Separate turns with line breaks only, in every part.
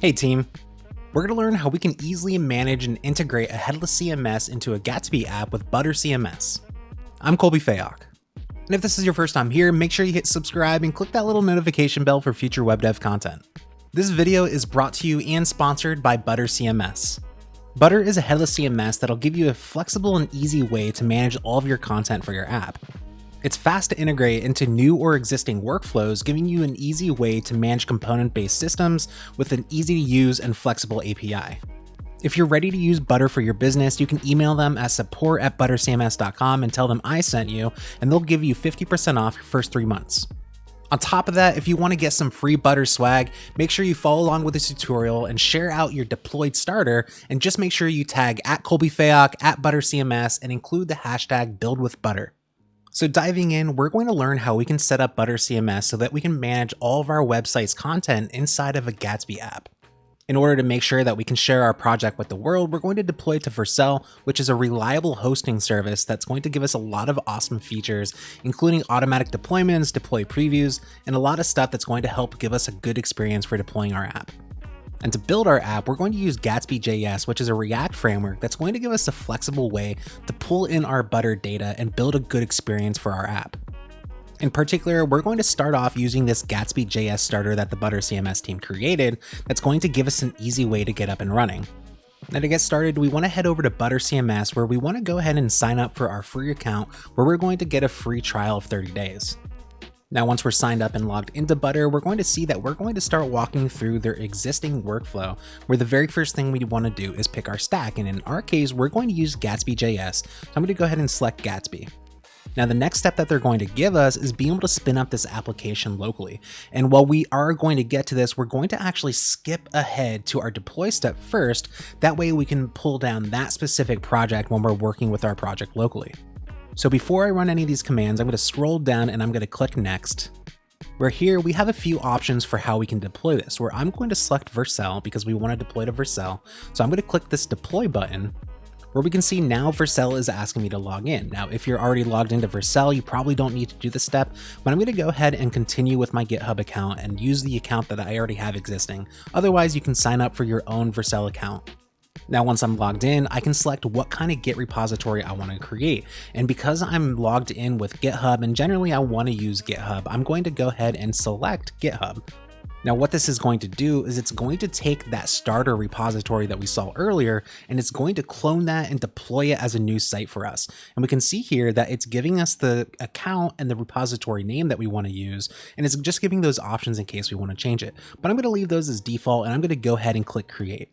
Hey team, we're going to learn how we can easily manage and integrate a headless CMS into a Gatsby app with ButterCMS. I'm Colby Fayok, and if this is your first time here, make sure you hit subscribe and click that little notification bell for future web dev content. This video is brought to you and sponsored by ButterCMS. Butter is a headless CMS that'll give you a flexible and easy way to manage all of your content for your app. It's fast to integrate into new or existing workflows, giving you an easy way to manage component-based systems with an easy-to-use and flexible API. If you're ready to use Butter for your business, you can email them at support@buttercms.com and tell them I sent you, and they'll give you 50% off your first 3 months. On top of that, if you want to get some free Butter swag, make sure you follow along with this tutorial and share out your deployed starter, and just make sure you tag @ColbyFayok, @ButterCMS, and include the hashtag #BuildWithButter. So diving in, we're going to learn how we can set up ButterCMS so that we can manage all of our website's content inside of a Gatsby app. In order to make sure that we can share our project with the world, we're going to deploy to Vercel, which is a reliable hosting service that's going to give us a lot of awesome features, including automatic deployments, deploy previews, and a lot of stuff that's going to help give us a good experience for deploying our app. And to build our app, we're going to use gatsbyjs, which is a React framework that's going to give us a flexible way to pull in our Butter data and build a good experience for our app. In particular, we're going to start off using this gatsbyjs starter that the ButterCMS team created that's going to give us an easy way to get up and running. Now to get started, we want to head over to ButterCMS, where we want to go ahead and sign up for our free account, where we're going to get a free trial of 30 days. Now, once we're signed up and logged into Butter, we're going to see that we're going to start walking through their existing workflow, where the very first thing we want to do is pick our stack. And in our case, we're going to use gatsbyjs. So I'm going to go ahead and select Gatsby. Now, the next step that they're going to give us is being able to spin up this application locally. And while we are going to get to this, we're going to actually skip ahead to our deploy step first. That way we can pull down that specific project when we're working with our project locally. So before I run any of these commands, I'm going to scroll down and I'm going to click next. Where here we have a few options for how we can deploy this, where I'm going to select Vercel because we want to deploy to Vercel. So I'm going to click this deploy button, where we can see now Vercel is asking me to log in. Now, if you're already logged into Vercel, you probably don't need to do this step, but I'm going to go ahead and continue with my GitHub account and use the account that I already have existing. Otherwise, you can sign up for your own Vercel account. Now, once I'm logged in, I can select what kind of Git repository I want to create. And because I'm logged in with GitHub, and generally I want to use GitHub, I'm going to go ahead and select GitHub. Now, what this is going to do is it's going to take that starter repository that we saw earlier, and it's going to clone that and deploy it as a new site for us. And we can see here that it's giving us the account and the repository name that we want to use, and it's just giving those options in case we want to change it. But I'm going to leave those as default, and I'm going to go ahead and click create.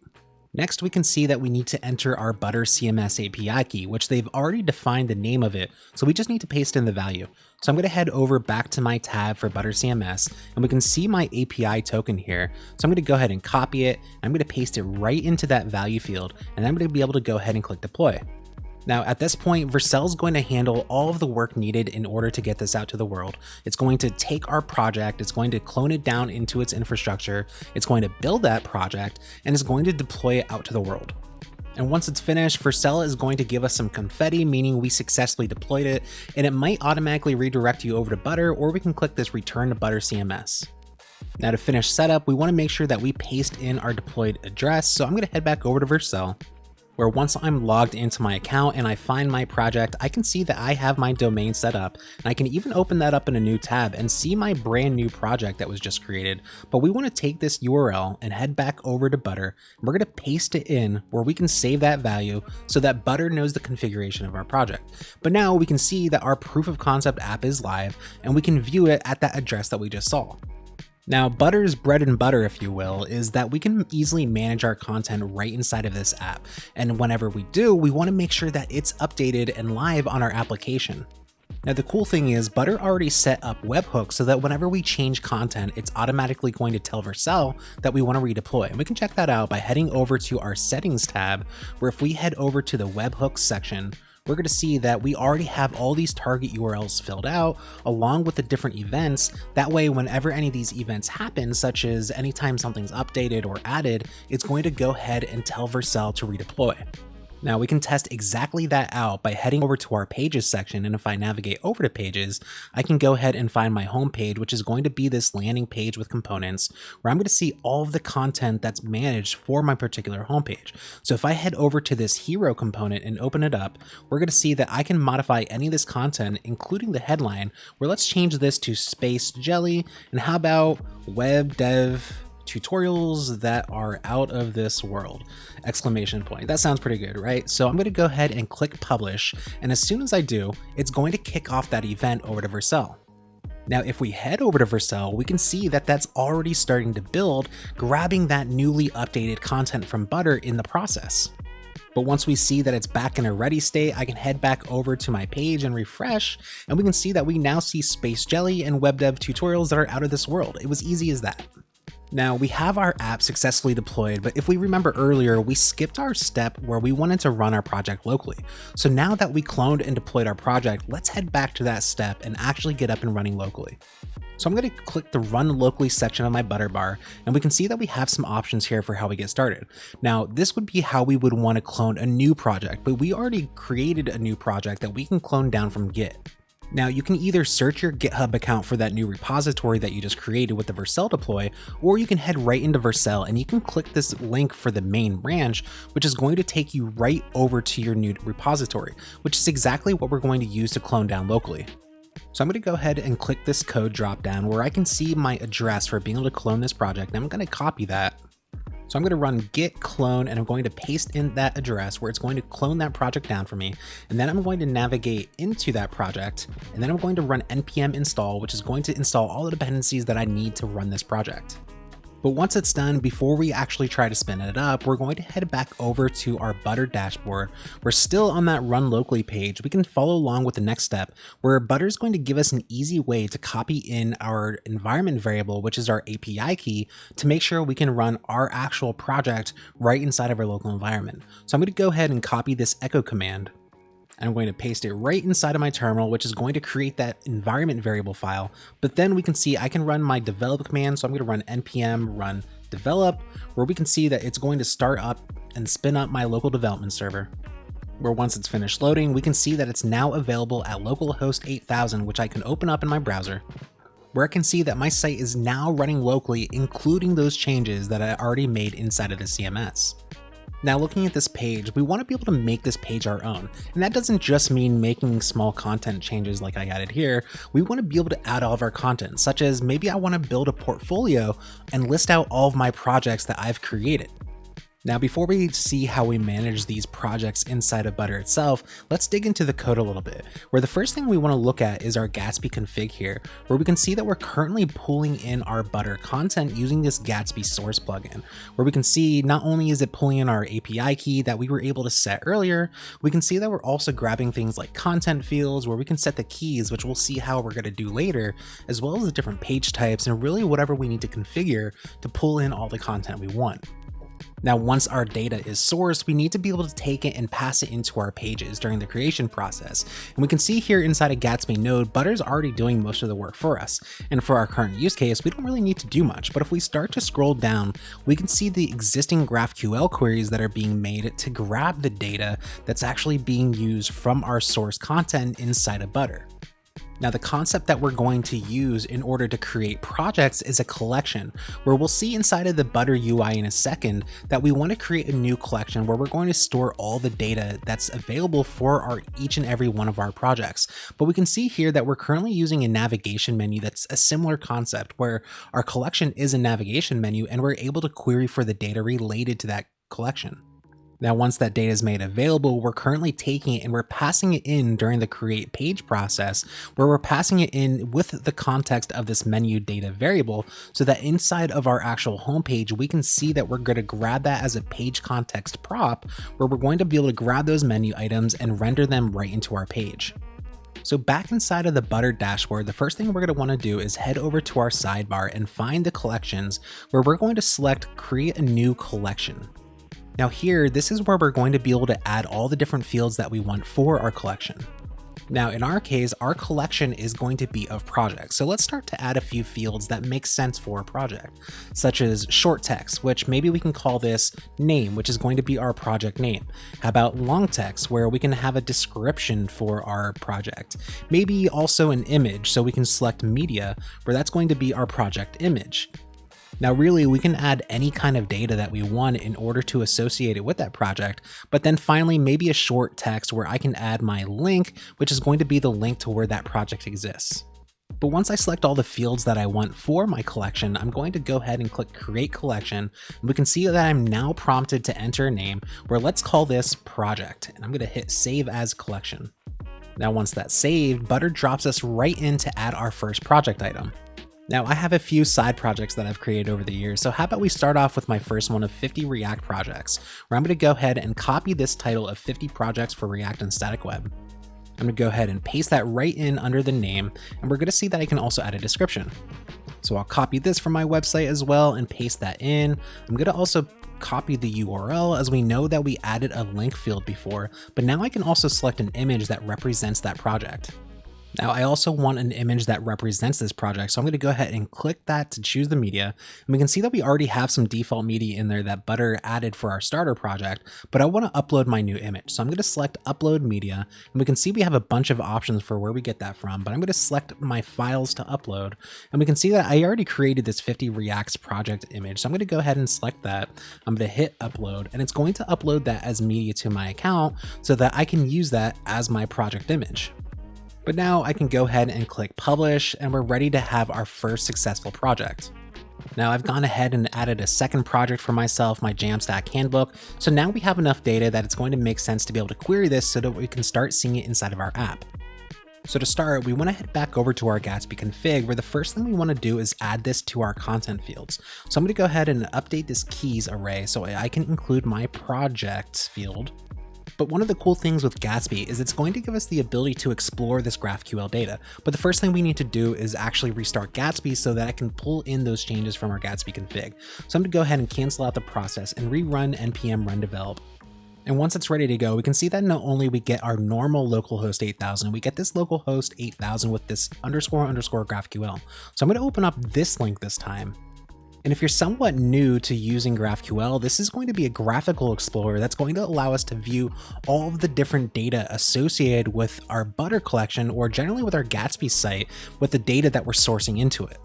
Next, we can see that we need to enter our ButterCMS API key, which they've already defined the name of it, so we just need to paste in the value. So I'm going to head over back to my tab for ButterCMS, and we can see my API token here. So I'm going to go ahead and copy it, and I'm going to paste it right into that value field, and I'm going to be able to go ahead and click deploy. Now, at this point, Vercel is going to handle all of the work needed in order to get this out to the world. It's going to take our project, it's going to clone it down into its infrastructure, it's going to build that project, and it's going to deploy it out to the world. And once it's finished, Vercel is going to give us some confetti, meaning we successfully deployed it, and it might automatically redirect you over to Butter, or we can click this return to ButterCMS. Now, to finish setup, we want to make sure that we paste in our deployed address, so I'm going to head back over to Vercel, where once I'm logged into my account and I find my project, I can see that I have my domain set up, and I can even open that up in a new tab and see my brand new project that was just created. But we want to take this URL and head back over to Butter, and we're going to paste it in where we can save that value so that Butter knows the configuration of our project. But now we can see that our proof of concept app is live, and we can view it at that address that we just saw. Now, Butter's bread and butter, if you will, is that we can easily manage our content right inside of this app. And whenever we do, we want to make sure that it's updated and live on our application. Now, the cool thing is Butter already set up webhooks so that whenever we change content, it's automatically going to tell Vercel that we want to redeploy. And we can check that out by heading over to our settings tab, where if we head over to the webhooks section, we're going to see that we already have all these target URLs filled out along with the different events. That way, whenever any of these events happen, such as anytime something's updated or added, it's going to go ahead and tell Vercel to redeploy. Now we can test exactly that out by heading over to our pages section, and if I navigate over to pages, I can go ahead and find my home page, which is going to be this landing page with components where I'm going to see all of the content that's managed for my particular homepage. So if I head over to this hero component and open it up, we're going to see that I can modify any of this content, including the headline, where let's change this to Space Jelly, and how about web dev tutorials that are out of this world, exclamation point. That sounds pretty good, right? So I'm going to go ahead and click publish, and as soon as I do, it's going to kick off that event over to Vercel. Now, if we head over to Vercel, we can see that that's already starting to build, grabbing that newly updated content from Butter in the process. But once we see that it's back in a ready state, I can head back over to my page and refresh, and we can see that we now see Space Jelly and web dev tutorials that are out of this world. It was easy as that. Now we have our app successfully deployed, but if we remember earlier, we skipped our step where we wanted to run our project locally. So now that we cloned and deployed our project, let's head back to that step and actually get up and running locally. So I'm going to click the Run Locally section of my Butter bar, and we can see that we have some options here for how we get started. Now, this would be how we would want to clone a new project, but we already created a new project that we can clone down from Git. Now, you can either search your GitHub account for that new repository that you just created with the Vercel deploy, or you can head right into Vercel and you can click this link for the main branch, which is going to take you right over to your new repository, which is exactly what we're going to use to clone down locally. So I'm going to go ahead and click this code drop down where I can see my address for being able to clone this project, and I'm going to copy that. So I'm going to run git clone, and I'm going to paste in that address where it's going to clone that project down for me. And then I'm going to navigate into that project, and then I'm going to run npm install, which is going to install all the dependencies that I need to run this project. But once it's done, before we actually try to spin it up, we're going to head back over to our Butter dashboard. We're still on that Run Locally page. We can follow along with the next step, where Butter is going to give us an easy way to copy in our environment variable, which is our API key, to make sure we can run our actual project right inside of our local environment. So I'm going to go ahead and copy this echo command, and I'm going to paste it right inside of my terminal, which is going to create that environment variable file. But then we can see I can run my develop command. So I'm going to run npm run develop, where we can see that it's going to start up and spin up my local development server, where once it's finished loading, we can see that it's now available at localhost 8000, which I can open up in my browser, where I can see that my site is now running locally, including those changes that I already made inside of the CMS. Now, looking at this page, we want to be able to make this page our own. And that doesn't just mean making small content changes like I added here. We want to be able to add all of our content, such as maybe I want to build a portfolio and list out all of my projects that I've created. Now, before we see how we manage these projects inside of Butter itself, let's dig into the code a little bit, where the first thing we want to look at is our Gatsby config here, where we can see that we're currently pulling in our Butter content using this Gatsby source plugin, where we can see not only is it pulling in our API key that we were able to set earlier, we can see that we're also grabbing things like content fields, where we can set the keys, which we'll see how we're going to do later, as well as the different page types and really whatever we need to configure to pull in all the content we want. Now, once our data is sourced, we need to be able to take it and pass it into our pages during the creation process. And we can see here inside a Gatsby node, Butter's already doing most of the work for us. And for our current use case, we don't really need to do much. But if we start to scroll down, we can see the existing GraphQL queries that are being made to grab the data that's actually being used from our source content inside of Butter. Now, the concept that we're going to use in order to create projects is a collection, where we'll see inside of the Butter UI in a second that we want to create a new collection where we're going to store all the data that's available for each and every one of our projects. But we can see here that we're currently using a navigation menu that's a similar concept, where our collection is a navigation menu and we're able to query for the data related to that collection. Now, once that data is made available, we're currently taking it and we're passing it in during the create page process, where we're passing it in with the context of this menu data variable, so that inside of our actual homepage, we can see that we're going to grab that as a page context prop, where we're going to be able to grab those menu items and render them right into our page. So back inside of the Butter dashboard, the first thing we're going to want to do is head over to our sidebar and find the collections, where we're going to select create a new collection. Now here, this is where we're going to be able to add all the different fields that we want for our collection. Now, in our case, our collection is going to be of projects. So let's start to add a few fields that make sense for a project, such as short text, which maybe we can call this name, which is going to be our project name. How about long text, where we can have a description for our project? Maybe also an image, so we can select media, where that's going to be our project image. Now really, we can add any kind of data that we want in order to associate it with that project, but then finally maybe a short text where I can add my link, which is going to be the link to where that project exists. But once I select all the fields that I want for my collection, I'm going to go ahead and click Create Collection, and we can see that I'm now prompted to enter a name where let's call this Project, and I'm going to hit Save as Collection. Now once that's saved, Butter drops us right in to add our first project item. Now I have a few side projects that I've created over the years, so how about we start off with my first one of 50 React projects, where I'm going to go ahead and copy this title of 50 projects for React and Static Web. I'm going to go ahead and paste that right in under the name, and we're going to see that I can also add a description. So I'll copy this from my website as well and paste that in. I'm going to also copy the URL, as we know that we added a link field before, but now I can also select an image that represents that project. Now I also want an image that represents this project, so I'm going to go ahead and click that to choose the media, and we can see that we already have some default media in there that Butter added for our starter project, but I want to upload my new image. So I'm going to select upload media, and we can see we have a bunch of options for where we get that from, but I'm going to select my files to upload, and we can see that I already created this 50 Reacts project image, so I'm going to go ahead and select that. I'm going to hit upload, and it's going to upload that as media to my account so that I can use that as my project image. But now I can go ahead and click publish, and we're ready to have our first successful project. Now I've gone ahead and added a second project for myself, my Jamstack handbook. So now we have enough data that it's going to make sense to be able to query this so that we can start seeing it inside of our app. So to start, we want to head back over to our Gatsby config, where the first thing we want to do is add this to our content fields. So I'm going to go ahead and update this keys array so I can include my project field. But one of the cool things with Gatsby is it's going to give us the ability to explore this GraphQL data. But the first thing we need to do is actually restart Gatsby so that I can pull in those changes from our Gatsby config. So I'm going to go ahead and cancel out the process and rerun npm run develop. And once it's ready to go, we can see that not only we get our normal localhost 8000, we get this localhost 8000 with this __ GraphQL. So I'm going to open up this link this time. And if you're somewhat new to using GraphQL, this is going to be a graphical explorer that's going to allow us to view all of the different data associated with our Butter collection, or generally with our Gatsby site, with the data that we're sourcing into it.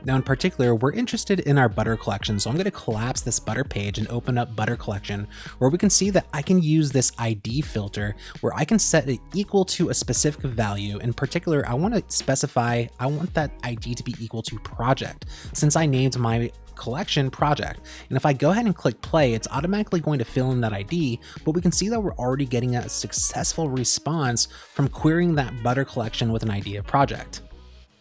Now in particular, we're interested in our Butter collection, so I'm going to collapse this Butter page and open up Butter collection, where we can see that I can use this ID filter where I can set it equal to a specific value. In particular, I want to specify, I want that ID to be equal to project, since I named my collection project. And if I go ahead and click play, it's automatically going to fill in that ID, but we can see that we're already getting a successful response from querying that Butter collection with an ID of project.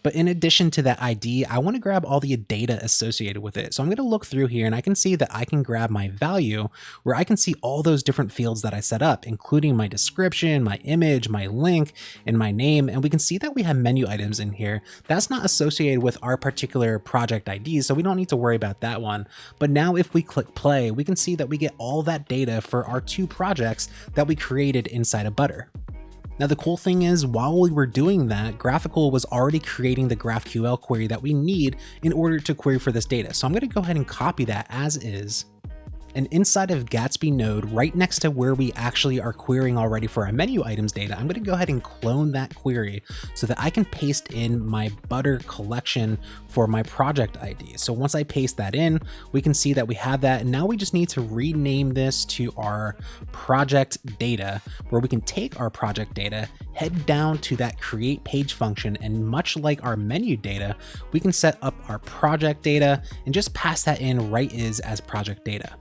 But in addition to that ID, I want to grab all the data associated with it. So I'm going to look through here and I can see that I can grab my value, where I can see all those different fields that I set up, including my description, my image, my link, and my name. And we can see that we have menu items in here. That's not associated with our particular project ID, so we don't need to worry about that one. But now if we click play, we can see that we get all that data for our two projects that we created inside of Butter. Now the cool thing is, while we were doing that, Graphical was already creating the GraphQL query that we need in order to query for this data. So I'm going to go ahead and copy that as is. And inside of Gatsby node, right next to where we actually are querying already for our menu items data, I'm going to go ahead and clone that query so that I can paste in my Butter collection for my project ID. So once I paste that in, we can see that we have that. And now we just need to rename this to our project data, where we can take our project data, head down to that create page function, and much like our menu data, we can set up our project data and just pass that in right as project data.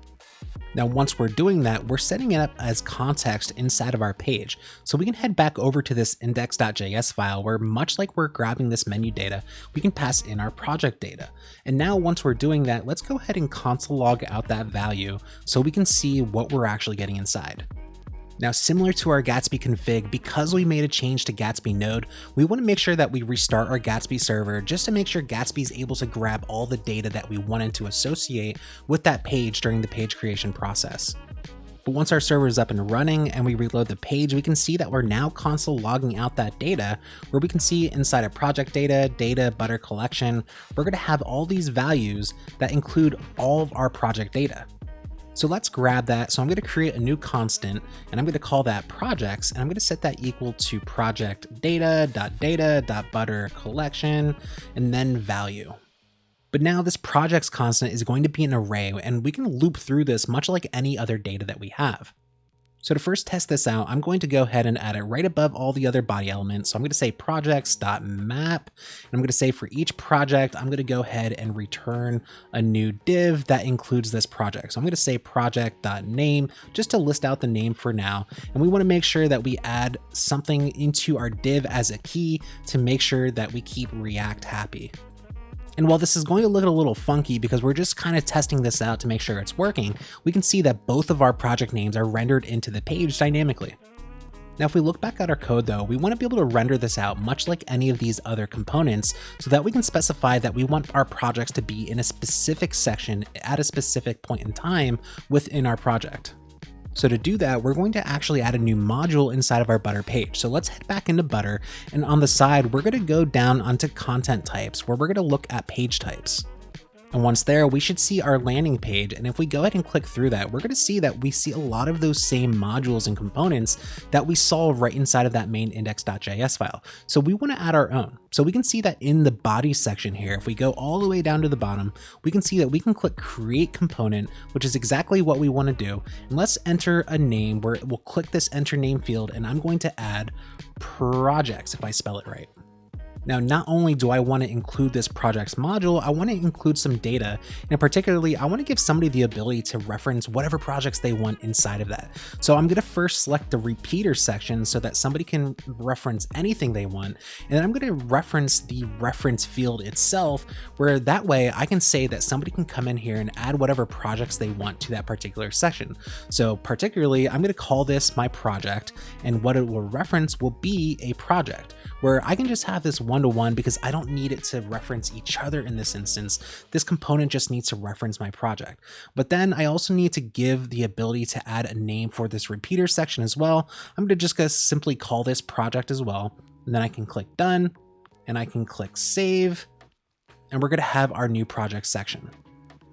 Now, once we're doing that, we're setting it up as context inside of our page. So we can head back over to this index.js file where, much like we're grabbing this menu data, we can pass in our project data. And now once we're doing that, let's go ahead and console log out that value so we can see what we're actually getting inside. Now, similar to our Gatsby config, because we made a change to Gatsby node, we want to make sure that we restart our Gatsby server just to make sure Gatsby is able to grab all the data that we wanted to associate with that page during the page creation process. But once our server is up and running and we reload the page, we can see that we're now console logging out that data, where we can see inside of project data, Butter Collection, we're going to have all these values that include all of our project data. So let's grab that. So I'm going to create a new constant and I'm going to call that projects, and I'm going to set that equal to project data.butter collection and then value. But now this projects constant is going to be an array, and we can loop through this much like any other data that we have. So to first test this out, I'm going to go ahead and add it right above all the other body elements. So I'm going to say projects.map, and I'm going to say for each project, I'm going to go ahead and return a new div that includes this project. So I'm going to say project.name just to list out the name for now. And we want to make sure that we add something into our div as a key to make sure that we keep React happy. And while this is going to look a little funky because we're just kind of testing this out to make sure it's working, we can see that both of our project names are rendered into the page dynamically. Now, if we look back at our code though, we want to be able to render this out much like any of these other components so that we can specify that we want our projects to be in a specific section at a specific point in time within our project. So to do that, we're going to actually add a new module inside of our Butter page. So let's head back into Butter, and on the side, we're going to go down onto content types, where we're going to look at page types. And once there, we should see our landing page. And if we go ahead and click through that, we're going to see that we see a lot of those same modules and components that we saw right inside of that main index.js file. So we want to add our own. So we can see that in the body section here, if we go all the way down to the bottom, we can see that we can click create component, which is exactly what we want to do. And let's enter a name where we'll click this enter name field, and I'm going to add projects if I spell it right. Now, not only do I want to include this projects module, I want to include some data, and particularly I want to give somebody the ability to reference whatever projects they want inside of that. So I'm going to first select the repeater section so that somebody can reference anything they want, and then I'm going to reference the reference field itself, where that way I can say that somebody can come in here and add whatever projects they want to that particular section. So particularly, I'm going to call this my project, and what it will reference will be a project, where I can just have this one-to-one because I don't need it to reference each other in this instance. This component just needs to reference my project. But then I also need to give the ability to add a name for this repeater section as well. I'm going to just simply call this project as well. And then I can click done, and I can click save, and we're going to have our new project section.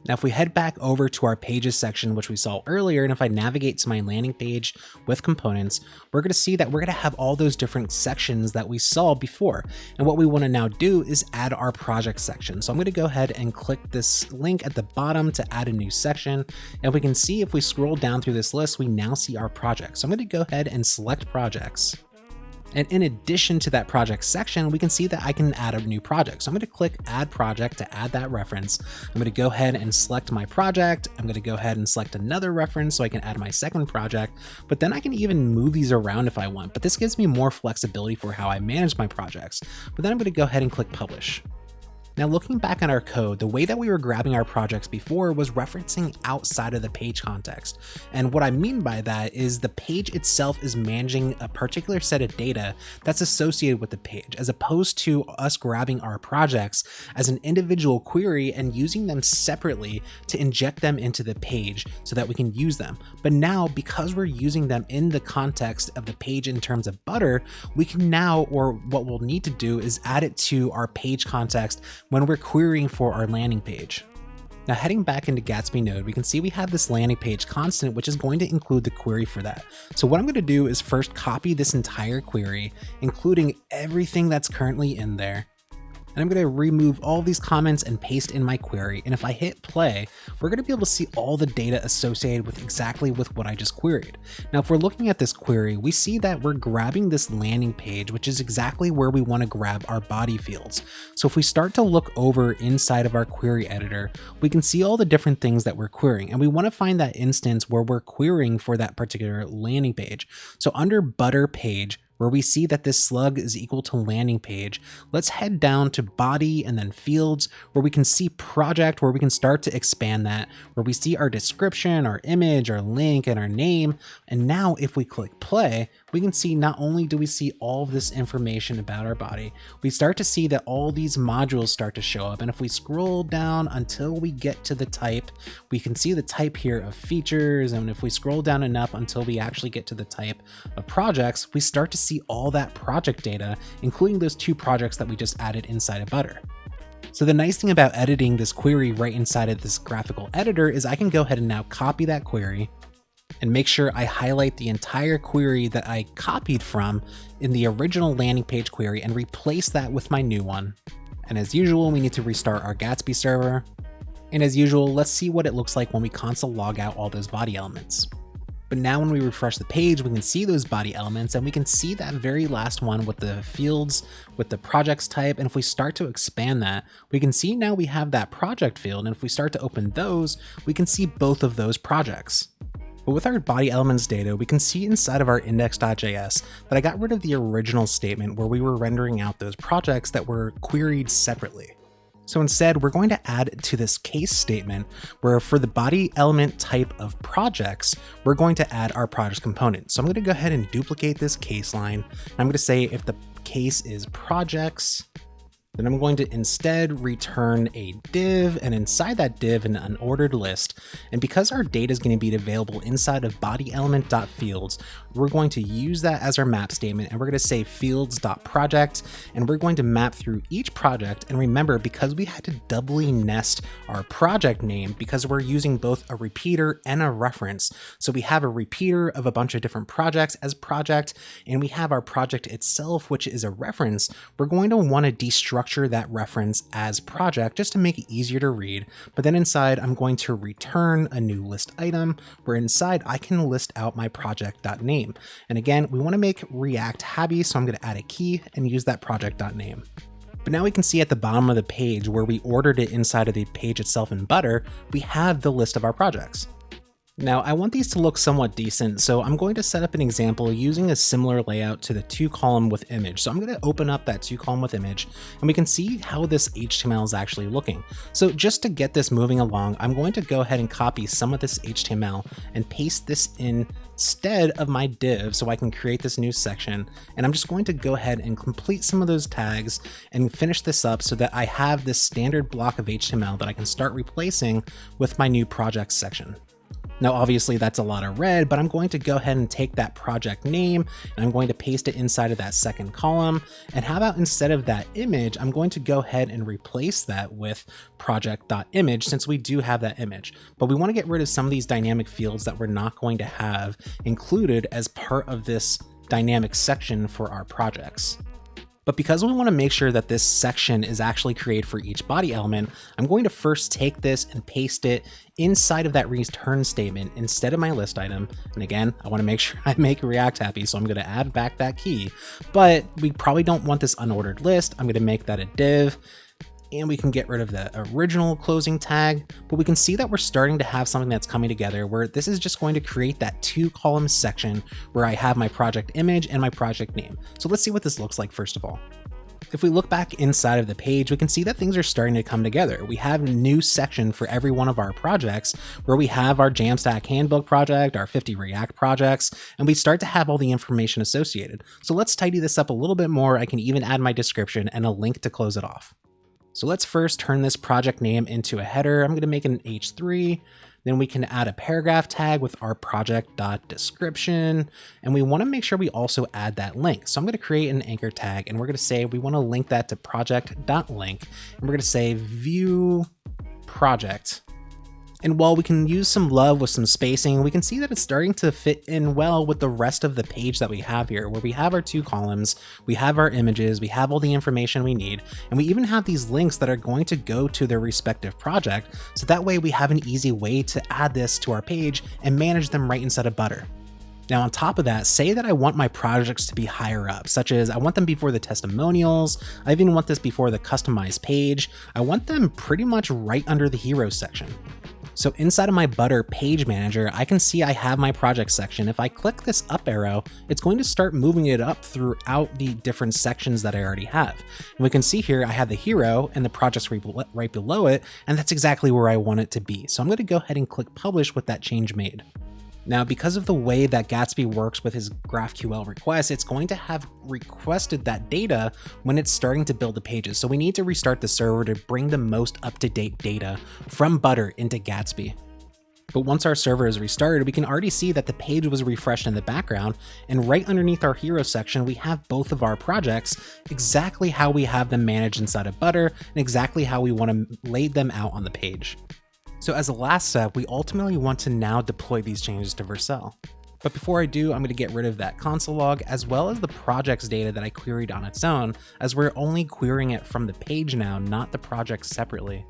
Now, if we head back over to our pages section, which we saw earlier, and if I navigate to my landing page with components, we're going to see that we're going to have all those different sections that we saw before. And what we want to now do is add our project section. So I'm going to go ahead and click this link at the bottom to add a new section. And we can see if we scroll down through this list, we now see our projects. So I'm going to go ahead and select projects. And in addition to that project section, we can see that I can add a new project. So I'm going to click add project to add that reference. I'm going to go ahead and select my project. I'm going to go ahead and select another reference so I can add my second project, but then I can even move these around if I want, but this gives me more flexibility for how I manage my projects. But then I'm going to go ahead and click publish. Now, looking back on our code, the way that we were grabbing our projects before was referencing outside of the page context. And what I mean by that is the page itself is managing a particular set of data that's associated with the page, as opposed to us grabbing our projects as an individual query and using them separately to inject them into the page so that we can use them. But now, because we're using them in the context of the page in terms of Butter, we can now, or what we'll need to do is add it to our page context when we're querying for our landing page. Now, heading back into Gatsby node, we can see we have this landing page constant, which is going to include the query for that. So what I'm going to do is first copy this entire query, including everything that's currently in there. And I'm going to remove all these comments and paste in my query. And if I hit play, we're going to be able to see all the data associated with exactly with what I just queried. Now, if we're looking at this query, we see that we're grabbing this landing page, which is exactly where we want to grab our body fields. So if we start to look over inside of our query editor, we can see all the different things that we're querying. And we want to find that instance where we're querying for that particular landing page. So under Butter page, where we see that this slug is equal to landing page, let's head down to body and then fields, where we can see project, where we can start to expand that, where we see our description, our image, our link, and our name. And now if we click play, we can see not only do we see all of this information about our body, we start to see that all these modules start to show up. And if we scroll down until we get to the type, we can see the type here of features. And if we scroll down enough until we actually get to the type of projects, we start to see all that project data, including those 2 projects that we just added inside of Butter. So the nice thing about editing this query right inside of this graphical editor is I can go ahead and now copy that query and make sure I highlight the entire query that I copied from in the original landing page query and replace that with my new one. And as usual, we need to restart our Gatsby server. And as usual, let's see what it looks like when we console log out all those body elements. But now when we refresh the page, we can see those body elements, and we can see that very last one with the fields, with the projects type. And if we start to expand that, we can see now we have that project field. And if we start to open those, we can see both of those projects. But with our body elements data, we can see inside of our index.js that I got rid of the original statement where we were rendering out those projects that were queried separately. So instead, we're going to add to this case statement where for the body element type of projects, we're going to add our project component. So I'm going to go ahead and duplicate this case line. I'm going to say if the case is projects, then I'm going to instead return a div, and inside that div an unordered list. And because our data is going to be available inside of body element.fields, we're going to use that as our map statement, and we're going to say fields.project, and we're going to map through each project. And remember, because we had to doubly nest our project name because we're using both a repeater and a reference. So we have a repeater of a bunch of different projects as project, and we have our project itself, which is a reference. We're going to want to destructure that reference as project just to make it easier to read. But then inside, I'm going to return a new list item where inside I can list out my project.name. And again, we want to make React happy, so I'm going to add a key and use that project.name. But now we can see at the bottom of the page where we ordered it inside of the page itself in Butter, we have the list of our projects. Now I want these to look somewhat decent, so I'm going to set up an example using a similar layout to the 2-column with image. So I'm going to open up that 2-column with image, and we can see how this HTML is actually looking. So just to get this moving along, I'm going to go ahead and copy some of this HTML and paste this instead of my div so I can create this new section. And I'm just going to go ahead and complete some of those tags and finish this up so that I have this standard block of HTML that I can start replacing with my new project section. Now, obviously that's a lot of red, but I'm going to go ahead and take that project name and I'm going to paste it inside of that second column. And how about instead of that image, I'm going to go ahead and replace that with project.image since we do have that image. But we want to get rid of some of these dynamic fields that we're not going to have included as part of this dynamic section for our projects. But because we want to make sure that this section is actually created for each body element, I'm going to first take this and paste it inside of that return statement instead of my list item. And again, I want to make sure I make React happy, so I'm going to add back that key. But we probably don't want this unordered list. I'm going to make that a div. And we can get rid of the original closing tag, but we can see that we're starting to have something that's coming together where this is just going to create that 2-column section where I have my project image and my project name. So let's see what this looks like first of all. If we look back inside of the page, we can see that things are starting to come together. We have a new section for every one of our projects where we have our Jamstack handbook project, our 50 React projects, and we start to have all the information associated. So let's tidy this up a little bit more. I can even add my description and a link to close it off. So let's first turn this project name into a header. I'm going to make it an H3. Then we can add a paragraph tag with our project.description. And we want to make sure we also add that link. So I'm going to create an anchor tag and we're going to say we want to link that to project.link. And we're going to say view project. And while we can use some love with some spacing, we can see that it's starting to fit in well with the rest of the page that we have here, where we have our 2 columns, we have our images, we have all the information we need, and we even have these links that are going to go to their respective project. So that way we have an easy way to add this to our page and manage them right inside of Butter. Now, on top of that, say that I want my projects to be higher up, such as I want them before the testimonials. I even want this before the customized page. I want them pretty much right under the heroes section. So inside of my Butter page manager, I can see I have my project section. If I click this up arrow, it's going to start moving it up throughout the different sections that I already have. And we can see here, I have the hero and the projects right below it, and that's exactly where I want it to be. So I'm going to go ahead and click publish with that change made. Now, because of the way that Gatsby works with his GraphQL requests, it's going to have requested that data when it's starting to build the pages. So we need to restart the server to bring the most up-to-date data from Butter into Gatsby. But once our server is restarted, we can already see that the page was refreshed in the background, and right underneath our hero section, we have both of our projects, exactly how we have them managed inside of Butter, and exactly how we want to lay them out on the page. So as a last step, we ultimately want to now deploy these changes to Vercel. But before I do, I'm going to get rid of that console log as well as the projects data that I queried on its own, as we're only querying it from the page now, not the projects separately.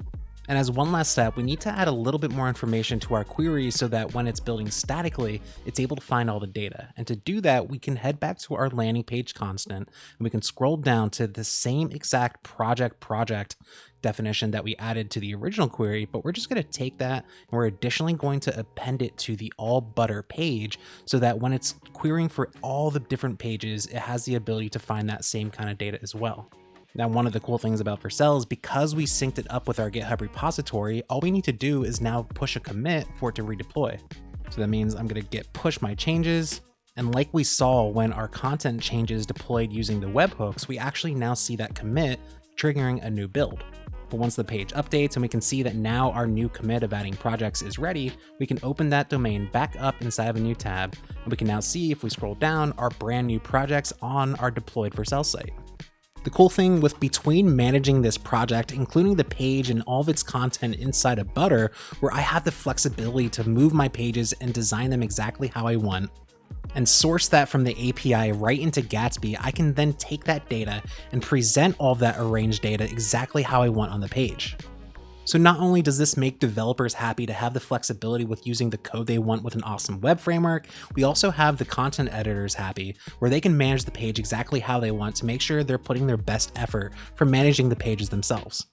And as one last step, we need to add a little bit more information to our query so that when it's building statically, it's able to find all the data. And to do that, we can head back to our landing page constant, and we can scroll down to the same exact project definition that we added to the original query, but we're just going to take that and we're additionally going to append it to the all Butter page so that when it's querying for all the different pages, it has the ability to find that same kind of data as well. Now, one of the cool things about Vercel is because we synced it up with our GitHub repository, all we need to do is now push a commit for it to redeploy. So that means I'm going to git push my changes. And like we saw when our content changes deployed using the webhooks, we actually now see that commit triggering a new build. But once the page updates and we can see that now our new commit of adding projects is ready, we can open that domain back up inside of a new tab. And we can now see, if we scroll down, our brand new projects on our deployed Vercel site. The cool thing with between managing this project, including the page and all of its content inside of Butter, where I have the flexibility to move my pages and design them exactly how I want, and source that from the API right into Gatsby, I can then take that data and present all of that arranged data exactly how I want on the page. So not only does this make developers happy to have the flexibility with using the code they want with an awesome web framework, we also have the content editors happy, where they can manage the page exactly how they want to make sure they're putting their best effort for managing the pages themselves.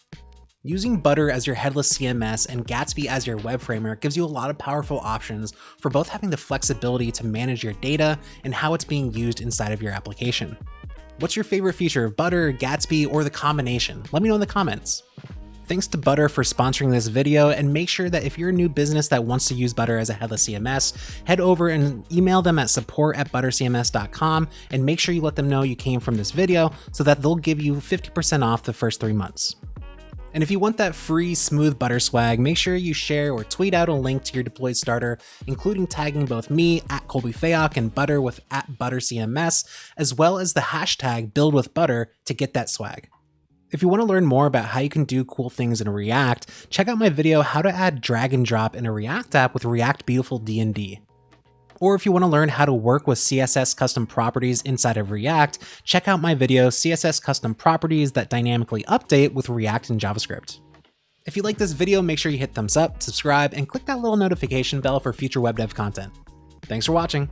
Using Butter as your headless CMS and Gatsby as your web framework gives you a lot of powerful options for both having the flexibility to manage your data and how it's being used inside of your application. What's your favorite feature of Butter, Gatsby, or the combination? Let me know in the comments. Thanks to Butter for sponsoring this video, and make sure that if you're a new business that wants to use Butter as a headless CMS, head over and email them at support@buttercms.com and make sure you let them know you came from this video so that they'll give you 50% off the first 3 months. And if you want that free smooth Butter swag, make sure you share or tweet out a link to your deployed starter, including tagging both me @KolbyFayok and Butter with @ButterCMS, as well as the hashtag #BuildWithButter to get that swag. If you want to learn more about how you can do cool things in React, check out my video how to add drag and drop in a React app with React Beautiful D&D. Or if you want to learn how to work with CSS custom properties inside of React, check out my video CSS custom properties that dynamically update with React and JavaScript. If you like this video, make sure you hit thumbs up, subscribe, and click that little notification bell for future web dev content. Thanks for watching.